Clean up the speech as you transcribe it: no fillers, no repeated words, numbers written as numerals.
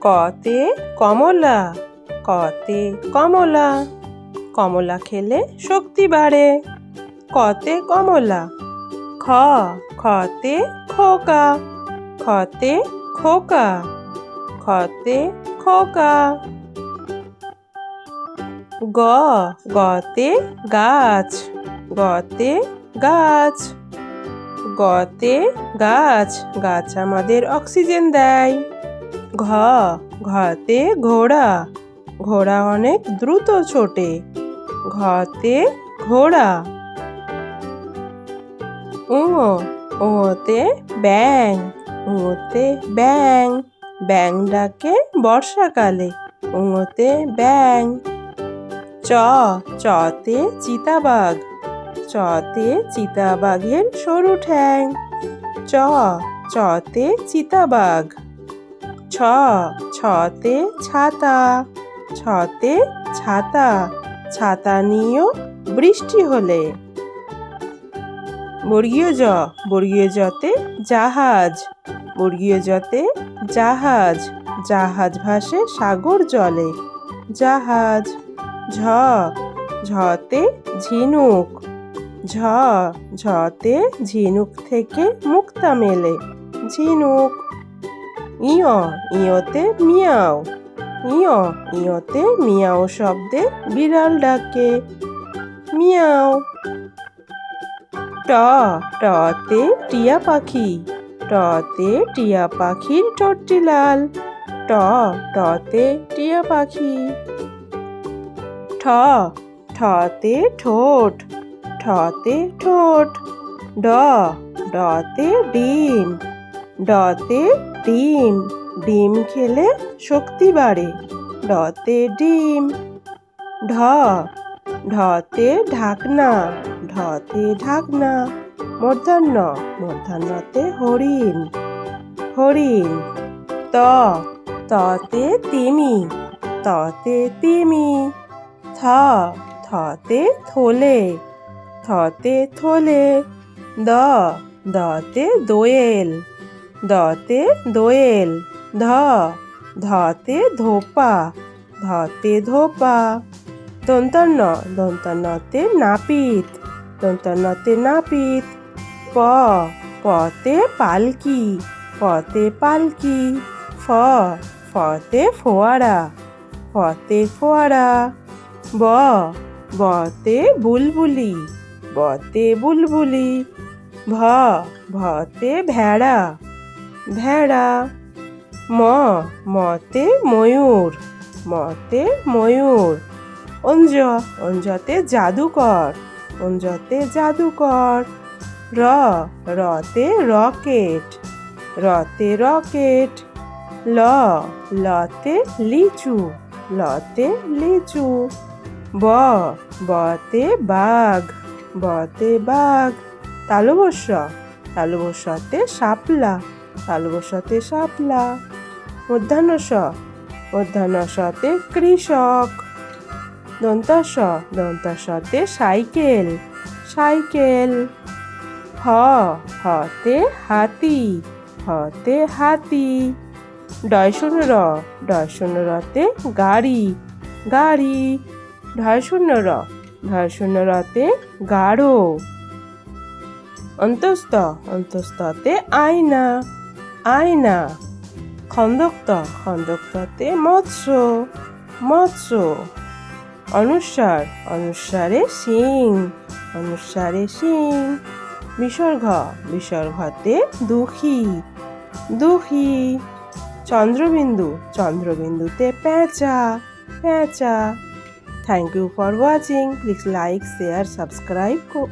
কতে কমলা, কতে কমলা, কমলা খেলে শক্তি বাড়ে। কতে কমলা। খতে খোকা, খতে খোকা, খতে খোকা। গতে গাছ, গতে গাছ, গতে গাছ, গাছ আমাদের অক্সিজেন দেয়। ঘতে ঘোড়া, ঘোড়া অনেক দ্রুত ছোটে। ঘতে ঘোড়া। ওতে ব্যাঙ, ওতে ব্যাঙ, ব্যাঙ ডাকে বর্ষাকালে। ওতে ব্যাঙ। চতে চিতাবাঘ, চতে চিতাবাঘের সরু ঠ্যাং। চতে চিতাবাঘ। ছতে ছাতা, ছতে ছাতা, ছাতা নিও বৃষ্টি হলে। বর্গীয় জতে জাহাজ, বর্গীয় জতে জাহাজ, জাহাজ ভাসে সাগর জলে। জাহাজ। ঝতে ঝিনুক, ঝতে ঝিনুক থেকে মুক্তা মেলে। ঝিনুক। ইয়তে মিয়াও, ইয়তে মিয়াও শব্দে বিড়াল ডাকে। মিয়াও। টতে টিয়া পাখি, টতে টিয়া পাখির ঠোঁটটি লাল। টতে টিয়া পাখি। ঠতে ঠোঁট, ঠতে ঠোঁট। ডতে ডিম, ডতে ডিম, ডিম খেলে শক্তি বাড়ে। ডতে ডিম। ঢতে ঢাকনা, ঢতে ঢাকনা, মূর্ধন্যতে হরিণ, হরিণ। ততে তিমি, ততে তিমি। থতে থলে, থতে থলে। দতে দোয়েল, দতে দোয়েল। ধতে ধোপা, ধতে ধোপা। দন্তন্নতে নাপিত, দন্তন্নতে নাপিত। পতে পালকি, পতে পালকি। ফতে ফোয়ারা, ফতে ফোয়ারা। বতে বুলবুলি, বতে বুলবুলি। ভতে ভেড়া, ভেড়া। মতে ময়ূর, মতে ময়ূর। অঞ্জতে জাদুকর, অঞ্জতে জাদুকর। রতে রকেট, রতে রকেট। লতে লিচু, লতে লিচু। বতে বাঘ, বতে বাঘ। তালবস্যতে শাপলা, তালবস্যতে শাপলা। মূর্ধন্যতে কৃষক। দন্তাসতে সাইকেল, সাইকেল। হতে হাতি, হতে হাতি। ডয়শূন্যরতে গাড়ি, গাড়ি। ঢয়শূন্যরতে গাঢ়। অন্তস্ততে আয়না, আয়না। খন্দক্ততে মৎস্য, মৎস্য। অনুস্বারে শিং, অনুস্বারে শিং। বিসর্গতে দুঃখী, দুঃখী। চন্দ্রবিন্দুতে পেঁচা, পেঁচা। Thank you for watching. Please like, share, subscribe.